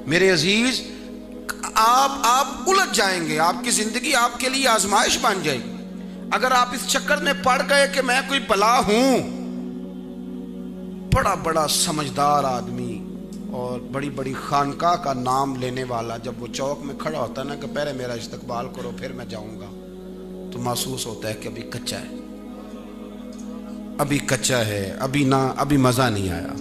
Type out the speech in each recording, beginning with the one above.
मेरे अजीज, आप उलझ जाएंगे, आपकी जिंदगी आपके लिए आजमाइश बन जाएगी अगर आप इस चक्कर में पड़ गए कि मैं कोई भला हूं। बड़ा बड़ा समझदार आदमी और बड़ी बड़ी खानका का नाम लेने वाला जब वो चौक में खड़ा होता है ना कि पहले मेरा इस्तकबाल करो फिर मैं जाऊंगा, तो महसूस होता है कि अभी कच्चा है, अभी कच्चा है, अभी मजा नहीं आया,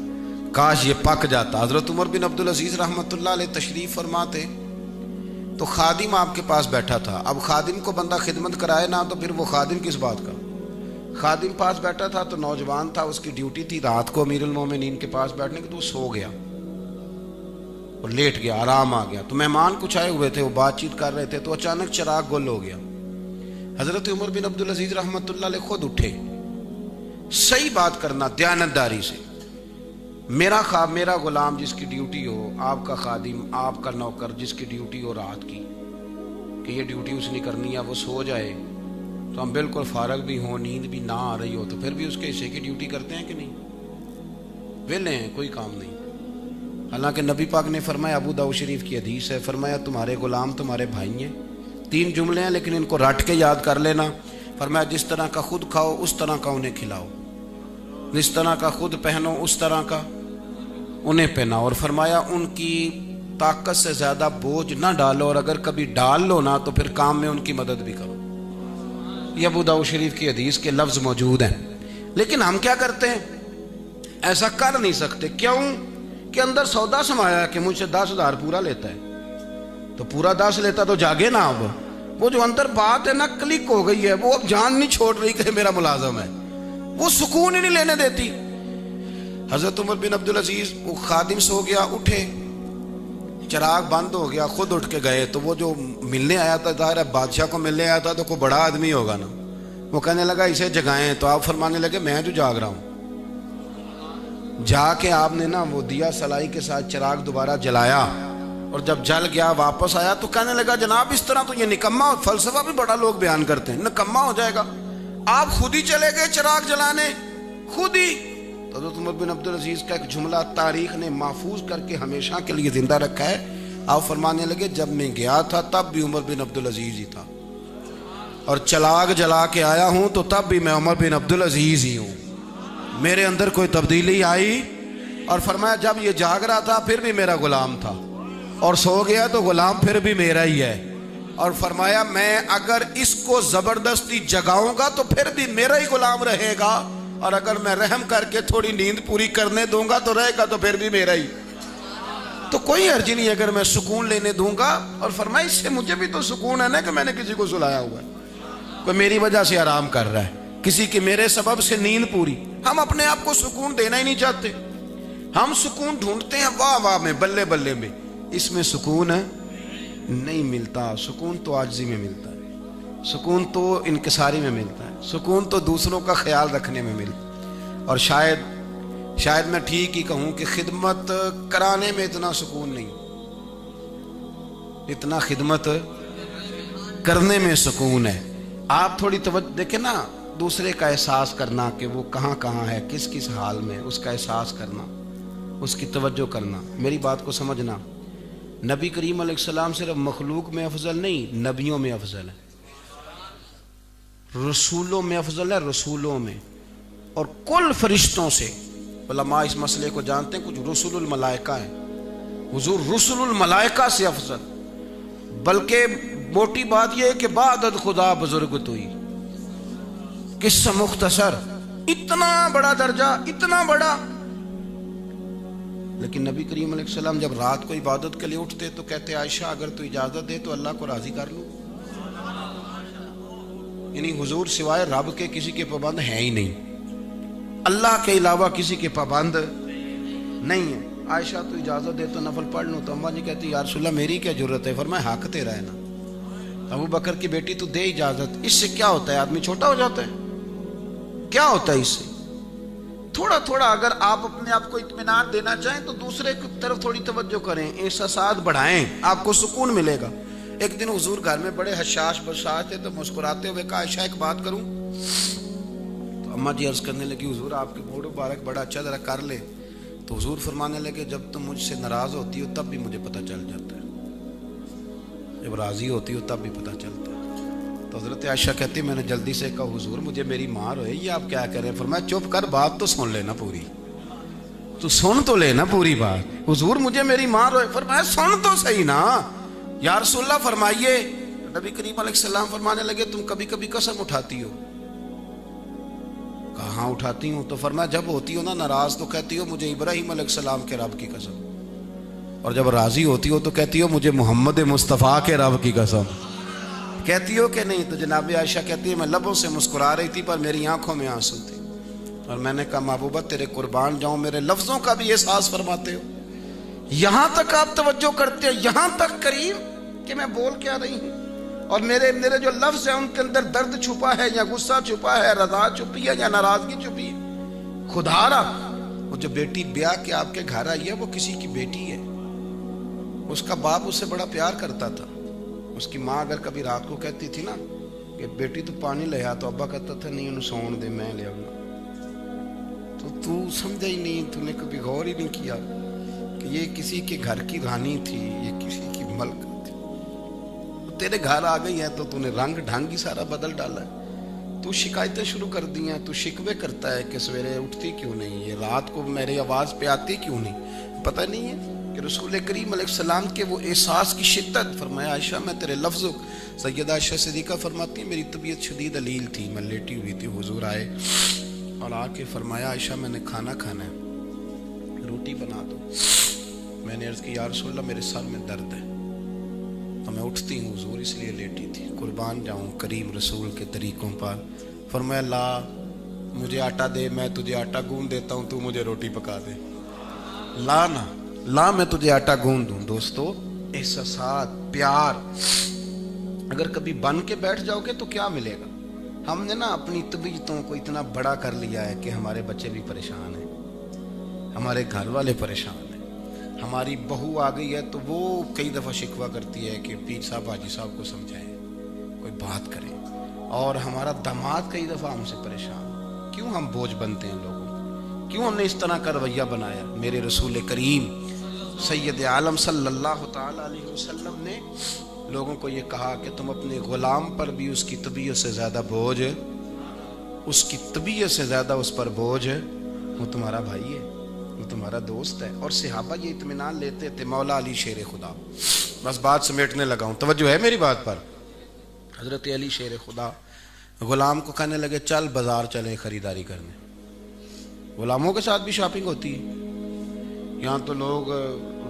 काश ये पक जाता। हजरत उमर बिन अब्दुल अजीज रहमतुल्लाह अलैह तशरीफ फरमाते तो खादिम आपके पास बैठा था। अब खादिम को बंदा खिदमत कराए ना तो फिर वो खादिम किस बात का। खादिम पास बैठा था तो नौजवान था, उसकी ड्यूटी थी रात को अमीरुल मोमिनीन के पास बैठने की, तो वो सो गया और लेट गया, आराम आ गया। तो मेहमान कुछ आए हुए थे, वो बातचीत कर रहे थे, तो अचानक चिराग गुल हो गया। हजरत उमर बिन अब्दुल अजीज रहमतुल्लाह अलैह खुद उठे, सही बात करना दयानतदारी से, मेरा ख्वाब मेरा गुलाम जिसकी ड्यूटी हो, आपका खादिम आपका नौकर जिसकी ड्यूटी हो रात की, कि ये ड्यूटी उसने करनी है, वो सो जाए तो हम बिल्कुल फारग भी हों, नींद भी ना आ रही हो, तो फिर भी उसके हिस्से की ड्यूटी करते हैं कि नहीं? वेले हैं, कोई काम नहीं। हालांकि नबी पाक ने फरमाया, अबू दाऊद शरीफ की हदीस है, फरमाया तुम्हारे गुलाम तुम्हारे भाई हैं। 3 जुमले हैं लेकिन इनको रट के याद कर लेना। फरमाया जिस तरह का खुद खाओ उस तरह का उन्हें खिलाओ, जिस तरह का खुद पहनो उस तरह का उन्हें पहनाओ। और फरमाया उनकी ताकत से ज्यादा बोझ ना डालो, और अगर कभी डाल लो ना तो फिर काम में उनकी मदद भी करो। ये अबू दाऊद शरीफ की हदीस के लफ्ज मौजूद हैं। लेकिन हम क्या करते हैं, ऐसा कर नहीं सकते। क्यों? कि अंदर सौदा समाया कि मुझसे 10,000 पूरा लेता है, तो पूरा 10 लेता तो जागे ना। अब वो जो अंदर बात है ना क्लिक हो गई है, वो अब जान नहीं छोड़ रही कि मेरा मुलाजम है, वो सुकून ही नहीं लेने देती। हजरत उमर बिन अब्दुल अजीज, वो खादिम सो गया, उठे, चिराग बंद हो गया, खुद उठ के गए। तो वो जो मिलने आया था, जाहिर है बादशाह को मिलने आया था तो कोई बड़ा आदमी होगा ना, वो कहने लगा इसे जगाएं। तो आप फरमाने लगे मैं जो जाग रहा हूं। जाके आपने ना वो दिया सलाई के साथ चिराग दोबारा जलाया, और जब जल गया वापस आया तो कहने लगा जनाब इस तरह तो ये निकम्मा, फलसफा भी बड़ा लोग बयान करते हैं, निकम्मा हो जाएगा। आप खुद ही चले गए चिराग जलाने, खुद ही। तो हज़रत उमर बिन अब्दुल अजीज का एक जुमला तारीख ने महफूज करके हमेशा के लिए जिंदा रखा है। आप फरमाने लगे जब मैं गया था तब भी उमर बिन अब्दुल अजीज ही था, और चिराग जला के आया हूं तो तब भी मैं उमर बिन अब्दुल अजीज ही हूं, मेरे अंदर कोई तब्दीली आई। और फरमाया जब ये जाग रहा था फिर भी मेरा गुलाम था, और सो गया तो गुलाम फिर भी मेरा ही है। और फरमाया मैं अगर इसको जबरदस्ती जगाऊंगा तो फिर भी मेरा ही गुलाम रहेगा, और अगर मैं रहम करके थोड़ी नींद पूरी करने दूंगा तो रहेगा तो फिर भी मेरा ही। तो कोई अर्जी नहीं अगर मैं सुकून लेने दूंगा। और फरमाया इससे मुझे भी तो सुकून है ना कि मैंने किसी को सुलाया हुआ है, कोई मेरी वजह से आराम कर रहा है, किसी की मेरे सबब से नींद पूरी। हम अपने आप को सुकून देना ही नहीं चाहते, हम सुकून ढूंढते हैं वाह वाह में, बल्ले बल्ले में। इसमें सुकून नहीं मिलता। सुकून तो आजिज़ी में मिलता है, सुकून तो इनकिसारी में मिलता है, सुकून तो दूसरों का ख्याल रखने में मिलता है। और शायद मैं ठीक ही कहूं कि खिदमत कराने में इतना सुकून नहीं, इतना खिदमत करने में सुकून है। आप थोड़ी तवज्जो देखें ना, दूसरे का एहसास करना कि वो कहाँ कहाँ है, किस किस हाल में, उसका एहसास करना, उसकी तवज्जो करना। मेरी बात को समझना, नबी करीम अलैहिस्सलाम सिर्फ मखलूक में अफजल नहीं, नबियों में अफजल है, रसूलों में अफजल है, रसूलों में, और कुल फरिश्तों से। उलमा इस मसले को जानते हैं, कुछ रसूलुल मलाइका है, हुजूर रसूलुल मलाइका से अफजल। बल्कि मोटी बात यह है कि बादत खुदा बुजुर्ग तुई, किस्सा मुख्तसर, इतना बड़ा दर्जा, इतना बड़ा। लेकिन नबी करीम अलैहिस्सलाम जब रात को इबादत के लिए उठते तो कहते आयशा अगर तू इजाजत दे तो अल्लाह को राजी कर लूं। यानी हुजूर सिवाय रब के किसी के पाबंद है ही नहीं, अल्लाह के अलावा किसी के पाबंद नहीं है। आयशा तू इजाजत दे तो नफल पढ़ लूं। तो अम्मा जी कहती या रसूलल्लाह मेरी क्या जरूरत है, फरमाया हक तेरा है ना। अबू बकर की बेटी तू दे इजाजत। इससे क्या होता है, आदमी छोटा हो जाता है? क्या होता है इससे? थोड़ा थोड़ा अगर आप अपने आप को इत्मीनान देना चाहें तो दूसरे की तरफ थोड़ी तवज्जो करें, एहसास बढ़ाएं, आपको सुकून मिलेगा। एक दिन हुजूर घर में बड़े हशाश बशाश थे तो मुस्कुराते हुए कहा आयशा एक बात करूं? तो अम्मा जी अर्ज करने लगी हुजूर आपके मूड मुबारक बड़ा अच्छा, जरा कर ले। तो हुजूर फरमाने लगे जब तुम मुझसे नाराज होती हो तब भी मुझे पता चल जाता है, जब राजी होती हो तब भी पता चलता है। तो हजरत आयशा कहती मैंने जल्दी से कहा हुजूर मुझे मेरी माँ रोए, ये आप क्या कह रहे हैं? फरमाया चुप कर, बात तो सुन लेना पूरी, तू सुन तो लेना पूरी बात। हुजूर मुझे मेरी माँ रोए, फरमाया सुन तो सही ना या रसूलल्लाह। फरमाइए। नबी करीम अलैहिस्सलाम फरमाने लगे तुम कभी कभी कसम उठाती हो? कहाँ उठाती हूँ? तो फरमाया जब होती हो ना नाराज तो कहती हो मुझे इब्राहिम अलैहिस्सलाम के रब की कसम, और जब राजी होती हो तो कहती हो मुझे मोहम्मद मुस्तफ़ा के रब की कसम। कहती हो कि नहीं? तो जनाब आयशा कहती है मैं लबों से मुस्कुरा रही थी पर मेरी आंखों में आंसू थे, और मैंने कहा महबूबा तेरे कुर्बान जाऊं, मेरे लफ्जों का भी एहसास फरमाते हो, यहां तक आप तवज्जो करते हो, यहां तक करीम कि मैं बोल क्या रही हूं, और मेरे मेरे जो लफ्ज है उनके अंदर दर्द छुपा है या गुस्सा छुपा है, रजा छुपी है या नाराजगी छुपी है। खुदा रख, वो जो बेटी ब्याह के आपके घर आई है वो किसी की बेटी है, उसका बाप उससे बड़ा प्यार करता था। उसकी माँ अगर कभी रात को कहती थी ना कि बेटी तू पानी ले आ, तो अब्बा कहता था नहीं उन्हें सौन दे, मैं ले आऊंगा। तो तू समझा ही नहीं, तूने कभी गौर ही नहीं किया कि ये किसी के घर की रानी थी, ये किसी की मलक थी। तो तेरे घर आ गई है तो तूने रंग ढंग ही सारा बदल डाला है। तू शिकायतें शुरू कर दी हैं, तू शिकवे करता है कि सवेरे उठती क्यों नहीं, ये रात को मेरी आवाज़ पे आती क्यों नहीं। पता नहीं है कि रसूल करीम अलैहिस्सलाम के वो एहसास की शिद्दत। फरमाया आयशा मैं तेरे लफ्ज़ों, सैयदा आयशा सिद्दीक़ा फरमाती है मेरी तबीयत शदीद अलील थी, मैं लेटी हुई थी, हुजूर आए और आके फरमाया आयशा मैंने खाना खाना है, रोटी बना दो। मैंने अर्ज़ की या रसूलल्लाह मेरे सर में दर्द है, तो मैं उठती हूँ हुजूर इसलिए लेटी थी। कुर्बान जाऊँ करीम रसूल के तरीक़ों पर। फरमाया ला मुझे आटा दे, मैं तुझे आटा गूंद देता हूँ, तू मुझे रोटी पका दे। ला ना ला मैं तुझे आटा गूंद दूं। दोस्तों एहसास प्यार अगर कभी बन के बैठ जाओगे तो क्या मिलेगा? हमने ना अपनी तबीयतों को इतना बड़ा कर लिया है कि हमारे बच्चे भी परेशान हैं, हमारे घर वाले परेशान हैं, हमारी बहू आ गई है तो वो कई दफ़ा शिकवा करती है कि पीर साहब हाजी साहब को समझाएं, कोई बात करें, और हमारा दामाद कई दफ़ा हमसे परेशान। क्यों हम बोझ बनते हैं लोगों को? क्यों हमने इस तरह का रवैया बनाया? मेरे रसूल करीम सैयद आलम सल्लल्लाहु ताला अलैहि वसल्लम ने लोगों को ये कहा कि तुम अपने गुलाम पर भी उसकी तबीयत से ज़्यादा बोझ, उसकी तबीयत से ज़्यादा उस पर बोझ, वो तुम्हारा भाई है, वो तुम्हारा दोस्त है। और सहाबा ये इत्मीनान लेते थे। मौला अली शेर खुदा। बस बात समेटने लगा हूँ, तवज्जो है मेरी बात पर। हजरत अली शेर खुदा गुलाम को कहने लगे चल बाजार चले खरीदारी करने। गुलामों के साथ भी शॉपिंग होती है। यहाँ तो लोग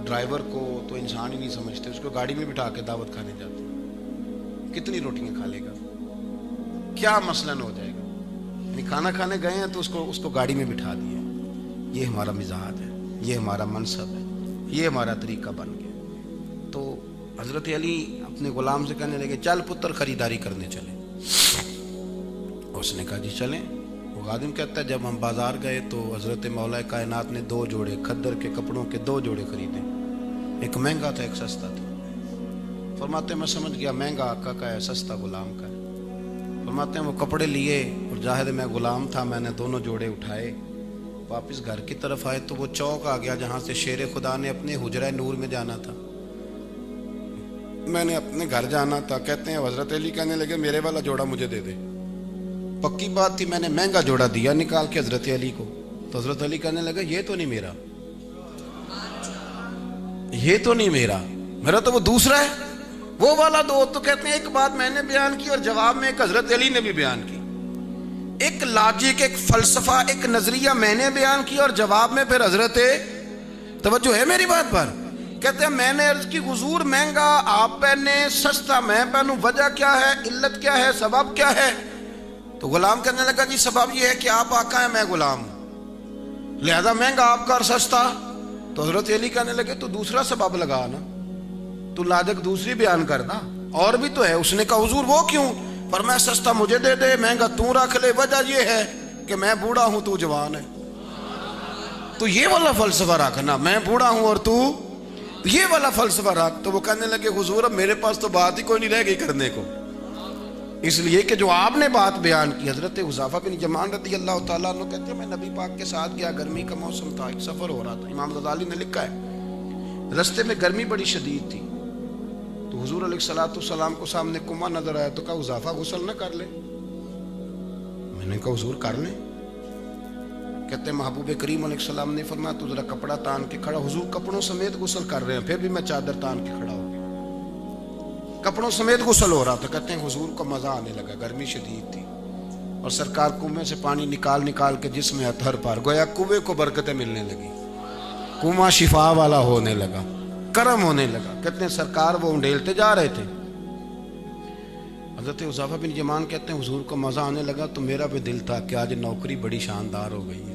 ड्राइवर को तो इंसान ही नहीं समझते, उसको गाड़ी में बिठा के दावत खाने जाते हैं। कितनी रोटियां खा लेगा, क्या मसलन हो जाएगा? यानी खाना खाने गए हैं तो उसको गाड़ी में बिठा दिए। ये हमारा मिजाज है, ये हमारा मनसब है, ये हमारा तरीका बन गया। तो हजरत अली अपने गुलाम से कहने लगे चल पुत्र खरीदारी करने चले। उसने कहा जी चलें। खादिम कहता है जब हम बाजार गए तो हज़रत मौला कायनात ने 2 जोड़े खद्दर के कपड़ों के 2 जोड़े खरीदे, एक महंगा था एक सस्ता था। फरमाते मैं समझ गया महंगा आका का है, सस्ता गुलाम का है। फरमाते हैं वो कपड़े लिए और जाहिर मैं गुलाम था, मैंने दोनों जोड़े उठाए, वापस घर की तरफ आए तो वो चौक आ गया जहाँ से शेर खुदा ने अपने हुजरा नूर में जाना था, मैंने अपने घर जाना था। कहते हैं हज़रत अली कहने लगे मेरे वाला जोड़ा मुझे दे दे। पक्की बात थी, मैंने महंगा जोड़ा दिया निकाल के हजरत अली को। तो हजरत अली कहने लगे ये तो नहीं मेरा, ये तो नहीं मेरा, मेरा तो वो दूसरा है, वो वाला दो। तो कहते हैं एक बात मैंने बयान की और जवाब में एक हजरत अली ने भी बयान की। एक लॉजिक, एक फलसफा, एक नजरिया मैंने बयान किया और जवाब में फिर हजरत, तवज्जो है मेरी बात पर। कहते हैं मैंने अर्ज की हुजूर महंगा आप पहने, सस्ता मैं पहनूं, वजह क्या है, इल्लत क्या है, सबब क्या है? तो गुलाम कहने लगा जी सबब ये है कि आप आका है, मैं गुलाम हूं, लिहाजा महंगा आपका और सस्ता। तो हजरत अली कहने लगे तो दूसरा सबब लगा ना, तू लाजक दूसरी बयान करना, और भी तो है। उसने कहा हुजूर वो क्यों? पर मैं सस्ता मुझे दे दे, महंगा तू रख ले। वजह ये है कि मैं बूढ़ा हूं तू जवान है, तो ये वाला फलसफा रखना, मैं बूढ़ा हूं और तू ये वाला फलसफा रख। तो वो कहने लगे हुजूर अब मेरे पास तो बात ही कोई नहीं रह गई करने को, इसलिए कि जो आपने बात बयान की, हजरत हुज़ैफा बिन यमान रज़ी अल्लाह तआला अन्हु कहते हैं मैं नबी पाक के साथ गया, गर्मी का मौसम था, एक सफर हो रहा था। इमाम गज़ाली ने लिखा है रस्ते में गर्मी बड़ी शदीद थी, तो हुजूर अलैहिस्सलाम को सामने कुआं नजर आया, तो कहा हुज़ैफा गुस्ल न कर ले। मैंने कहा हुजूर कर ले। कहते हैं महबूब करीम अलैहिस्सलाम ने फरमाया तू जरा कपड़ा तान के खड़ा। हुजूर कपड़ों समेत गुस्ल कर रहे हैं, फिर भी मैं चादर तान के खड़ा हो गया, कपड़ों समेत गुस्ल हो रहा था। कहते हैं हुजूर को मजा आने लगा, गर्मी शदीद थी और सरकार कुएं से पानी निकाल निकाल के जिसमें अतहर पार, गोया कुएं को बरकतें मिलने लगी, कुआं शिफा वाला होने लगा, करम होने लगा। कहते हैं सरकार वो उंडेलते जा रहे थे। हज़रत हुज़ैफा बिन यमान कहते हैं हुजूर को मज़ा आने लगा तो मेरा भी दिल था कि आज नौकरी बड़ी शानदार हो गई है।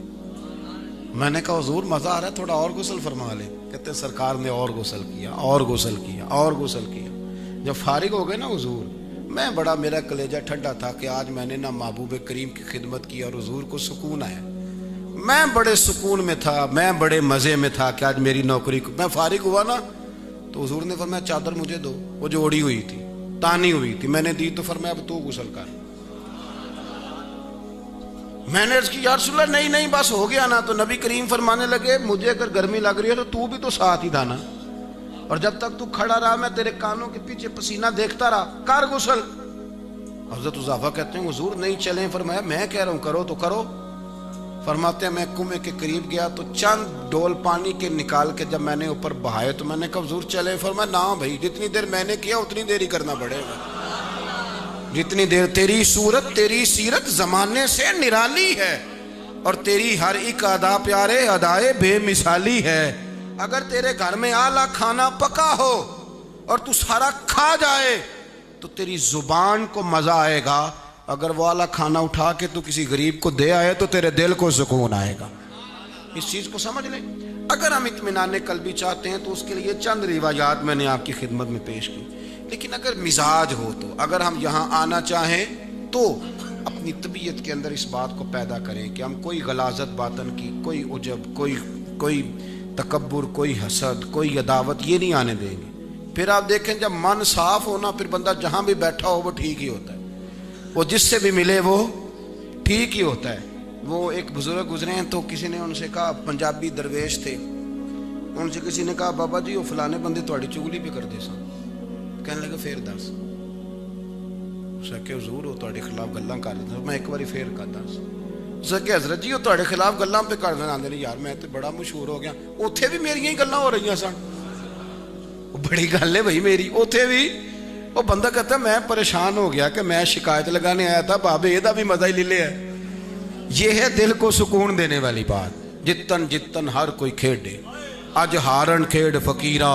मैंने कहा हुजूर मज़ा आ रहा है, थोड़ा और गुस्ल फरमा ले। कहते हैं सरकार ने और गुस्ल किया और गुस्ल किया और गुस्ल किया। जब फारिग हो गए ना हुजूर, मैं बड़ा, मेरा कलेजा ठंडा था कि आज मैंने ना महबूब करीम की खिदमत की और हुजूर को सुकून आया। मैं बड़े सुकून में था, मैं बड़े मज़े में था कि आज मेरी नौकरी को, मैं फारिग हुआ ना तो हुजूर ने फरमाया चादर मुझे दो, वो जो ओढ़ी हुई थी, तानी हुई थी, मैंने दी तो फरमाया अब तू गुस्ल कर। मैंने अर्ज़ की या रसूलल्लाह नहीं नहीं बस हो गया ना। तो नबी करीम फरमाने लगे मुझे अगर गर्मी लग रही है तो तू भी तो साथ ही था ना, और जब तक तू खड़ा रहा मैं तेरे कानों के पीछे पसीना देखता रहा, कर गुस्ल। हज़रत हुज़ैफा कहते हैं हुजूर नहीं चलें। फरमाया मैं कह रहा हूँ करो तो करो। फरमाते हैं मैं कुएं के करीब गया तो चंद डोल पानी के निकाल के जब मैंने ऊपर बहाए तो मैंने कहा हुजूर चले। फरमाया ना भाई, जितनी देर मैंने किया उतनी देर ही करना पड़ेगा, जितनी देर तेरी सूरत तेरी सीरत जमाने से निराली है और तेरी हर एक अदा प्यारे अदाए बेमिसाली है। अगर तेरे घर में आला खाना पका हो और तू सारा खा जाए तो तेरी जुबान को मजा आएगा, अगर वो आला खाना उठा के तू किसी गरीब को दे आए तो तेरे दिल को सुकून आएगा। इस चीज को समझ ले। अगर हम इत्मीनान कल्बी चाहते हैं तो उसके लिए चंद रिवायात मैंने आपकी खिदमत में पेश की, लेकिन अगर मिजाज हो तो, अगर हम यहाँ आना चाहें तो अपनी तबीयत के अंदर इस बात को पैदा करें कि हम कोई गलाजत बातन की, कोई उजब, कोई तकब्बुर, कोई हसद, कोई अदावत ये नहीं आने देंगे। फिर आप देखें जब मन साफ हो ना, फिर बंदा जहाँ भी बैठा हो वो ठीक ही होता है, वो जिससे भी मिले वो ठीक ही होता है। वो एक बुजुर्ग गुजरे हैं तो किसी ने उनसे कहा, पंजाबी दरवेश थे, उनसे किसी ने कहा बाबा जी वो फलाने बंदे थोड़ी चुगली भी कर दे सन। कहने लगे फिर दस। उसके हुजूर वो तुहाडे खिलाफ गल्लां कर रहे थे। मैं एक बार फिर कर दस। उसके हजरत जी वो तुहाडे खिलाफ गल्लां पे कर रहे हैं। यार मैं तो बड़ा मशहूर हो गया, उत्थे भी मेरियां ही गल्लां हो रही सन। बड़ी गल है भाई मेरी, उत्थे भी वो बंदा कहता मैं परेशान हो गया कि मैं शिकायत लगाने आया था, बाबे एदा भी मजा ही ले लिया। ये है दिल को सुकून देने वाली बात। जितन जितन हर कोई खेडे, अज हारन खेड फकीरा,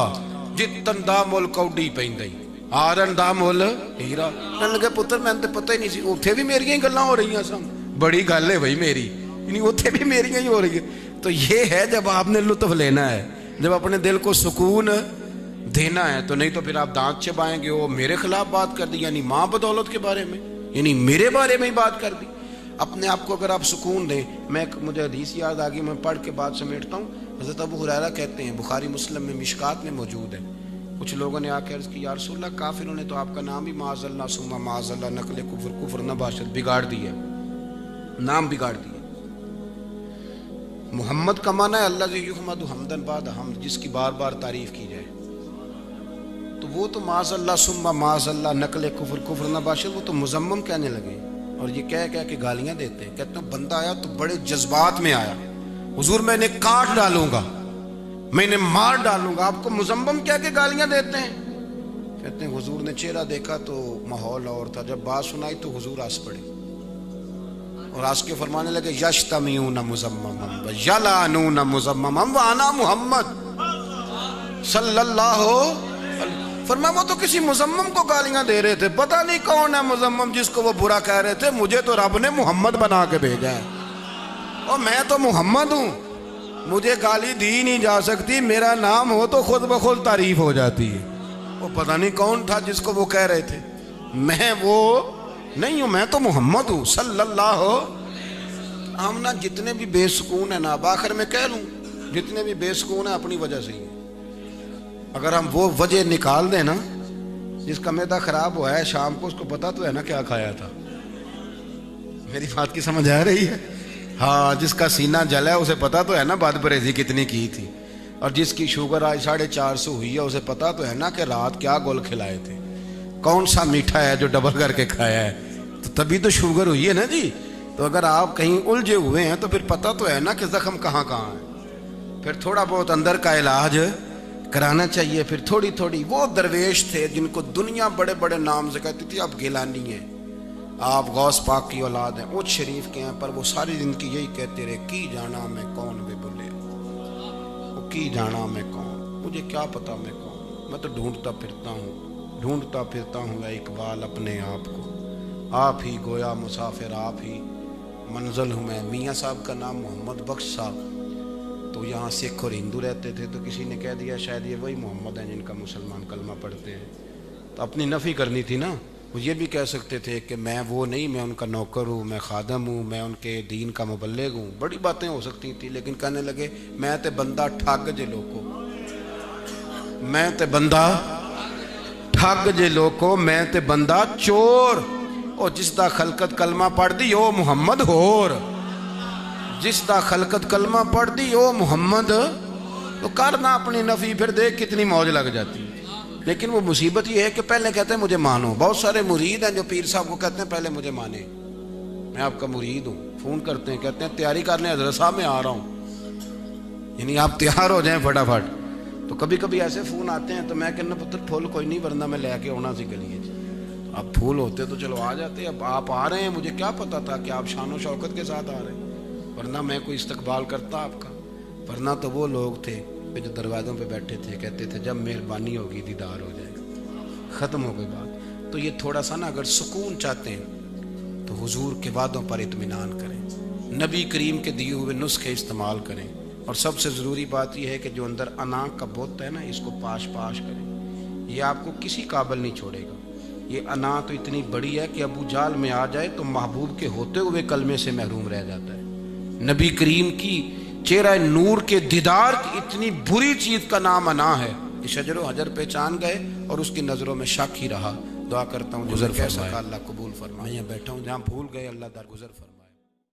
जितन दा मुल कौडी पैंदी, हारन दा मुल हीरा। कहने लगे पुत्र मैंने तो पता ही नहीं सी, उत्थे भी मेरियां ही गल्लां हो रही सन। बड़ी गल है भाई मेरी, उत्थे भी मेरियां ही हो रही है। तो ये है जब आपने लुत्फ लेना है, जब अपने दिल को सुकून देना है, तो नहीं तो फिर आप दांत चबाएंगे। वो मेरे खिलाफ बात कर दी, यानी माँ बदौलत के बारे में, यानी मेरे बारे में ही बात कर दी। अपने आप को अगर आप सुकून दें, मुझे हदीस याद आ गई, मैं पढ़ के बात समेटता हूँ। हज़रत अबू हुरैरा कहते हैं, बुखारी मुस्लिम में मिशकात में मौजूद है, कुछ लोगों ने आकर अर्ज़ की या रसूलल्लाह काफिरों ने तो आपका नाम ही माज़अल्लाह सुम्मा माज़अल्लाह नकले कुफ्र कुफ्र नबाशत बिगाड़ दिया, नाम बिगाड़ दिया। मोहम्मद का माना है अल्लाह जी युहमदु हमदन बाद हमद, जिसकी बार बार तारीफ की जाए। तो वो तो माज़अल्लाह सुम्मा माज़अल्लाह नकले कुफ्र कुफ्र नबाशत, वो तो मुज़म्मम कहने लगे और ये कह कह के गालियां देते हैं। कहते हैं बंदा आया तो बड़े जज्बात में आया, हुजूर मैंने काट डालूंगा, मैंने मार डालूंगा, आपको मुज़म्मम कह के गालियां देते हैं। कहते हैं हुजूर ने चेहरा देखा तो माहौल और था, जब बात सुनाई तो हुजूर हंस पड़े और हंस के फरमाने लगे यश्तमीऊन मुज़म्मम व यलानून मुज़म्मम व अना मुहम्मद सल्लल्लाहु अलैहि। फरमाया वो तो किसी मुज़म्मम को गालियां दे रहे थे, पता नहीं कौन है मुज़म्मम जिसको वो बुरा कह रहे थे, मुझे तो रब ने मोहम्मद बना के भेजा है और मैं तो मोहम्मद हूँ, मुझे गाली दी नहीं जा सकती, मेरा नाम हो तो खुद ब खुद तारीफ हो जाती है। वो पता नहीं कौन था जिसको वो कह रहे थे, मैं वो नहीं हूँ, मैं तो मोहम्मद हूँ सल्लल्लाहु। हम ना जितने भी बेसुकून है ना, अब आखिर में कह लूँ, जितने भी बेसुकून है अपनी वजह से ही। अगर हम वो वजह निकाल दें ना जिसका मैदा खराब हुआ है शाम को, उसको पता तो है ना क्या खाया था। मेरी बात की समझ आ रही है? हाँ, जिसका सीना जला है उसे पता तो है ना बद परहेजी कितनी की थी। और जिसकी शुगर आज 450 हुई है उसे पता तो है ना कि रात क्या गोल खिलाए थे, कौन सा मीठा है जो डबल करके खाया है, तो तभी तो शुगर हुई है ना जी। तो अगर आप कहीं उलझे हुए हैं तो फिर पता तो है ना कि जख्म कहाँ कहाँ है। फिर थोड़ा बहुत अंदर का इलाज कराना चाहिए। फिर थोड़ी थोड़ी, वो दरवेश थे जिनको दुनिया बड़े बड़े नाम से कहती थी, आप गिलानी है, आप गौस पाक की औलाद हैं, उच्च शरीफ के हैं, पर वो सारी जिंदगी यही कहते रहे, की जाना मैं कौन वे बोले, वो की जाना मैं कौन, मुझे क्या पता मैं कौन, मैं तो ढूंढता फिरता हूँ मैं इकबाल अपने आप को, आप ही गोया मुसाफिर आप ही मंजिल हूँ मैं। मियाँ साहब का नाम मोहम्मद बख्श साहब, तो यहाँ सिख और हिंदू रहते थे, तो किसी ने कह दिया शायद ये वही मोहम्मद हैं जिनका मुसलमान कलमा पढ़ते हैं। तो अपनी नफ़ी करनी थी ना। वो ये भी कह सकते थे कि मैं वो नहीं, मैं उनका नौकर हूँ, मैं खादम हूँ, मैं उनके दीन का मुबल्लिग हूँ, बड़ी बातें हो सकती थी। लेकिन कहने लगे मैं ते बंदा ठग जे लोको, मैं ते बंदा ठग जे लोको, मैं ते बंदा चोर, और जिसदा खलकत कलमा पढ़ दी ओ मुहम्मद होर, जिसदा खलकत कलमा पढ़ दी ओ मुहम्मद। तो करना अपनी नफ़ी, फिर देख कितनी मौज लग जाती है। लेकिन वो मुसीबत ये है कि पहले कहते हैं मुझे मानो। बहुत सारे मुरीद हैं जो पीर साहब को कहते हैं पहले मुझे माने, मैं आपका मुरीद हूँ, फ़ोन करते हैं, कहते हैं तैयारी करने हज़रत साहब मैं आ रहा हूँ, यानी आप तैयार हो जाएं फटाफट। तो कभी कभी ऐसे फ़ोन आते हैं तो मैं कहना पुत्र फूल कोई नहीं, वरना मैं लेके आना सी गली। अब फूल होते तो चलो आ जाते, अब आप आ रहे हैं, मुझे क्या पता था कि आप शान शौकत के साथ आ रहे हैं, वरना मैं कोई इस्तकबाल करता आपका। वरना तो वो लोग थे जो दरवाज़ों पे बैठे थे, कहते थे जब मेहरबानी होगी दीदार हो जाएगा, ख़त्म हो गई बात। तो ये थोड़ा सा ना, अगर सुकून चाहते हैं तो हुजूर के वादों पर इत्मीनान करें, नबी करीम के दिए हुए नुस्खे इस्तेमाल करें, और सबसे ज़रूरी बात यह है कि जो अंदर अना का बुत है ना, इसको पाश पाश करें। ये आपको किसी काबिल नहीं छोड़ेगा। ये अना तो इतनी बड़ी है कि अबू जाल में आ जाए तो महबूब के होते हुए कलमे से महरूम रह जाता है। नबी करीम की चेहरा नूर के दीदार की इतनी बुरी चीज़ का नाम अना है कि शजर हजर पहचान गए और उसकी नज़रों में शक ही रहा। दुआ करता हूँ गुज़र कैसा अल्लाह कबूल फरमाए। मैं बैठा हूँ जहाँ भूल गए, अल्लाह दर गुज़र फरमाए।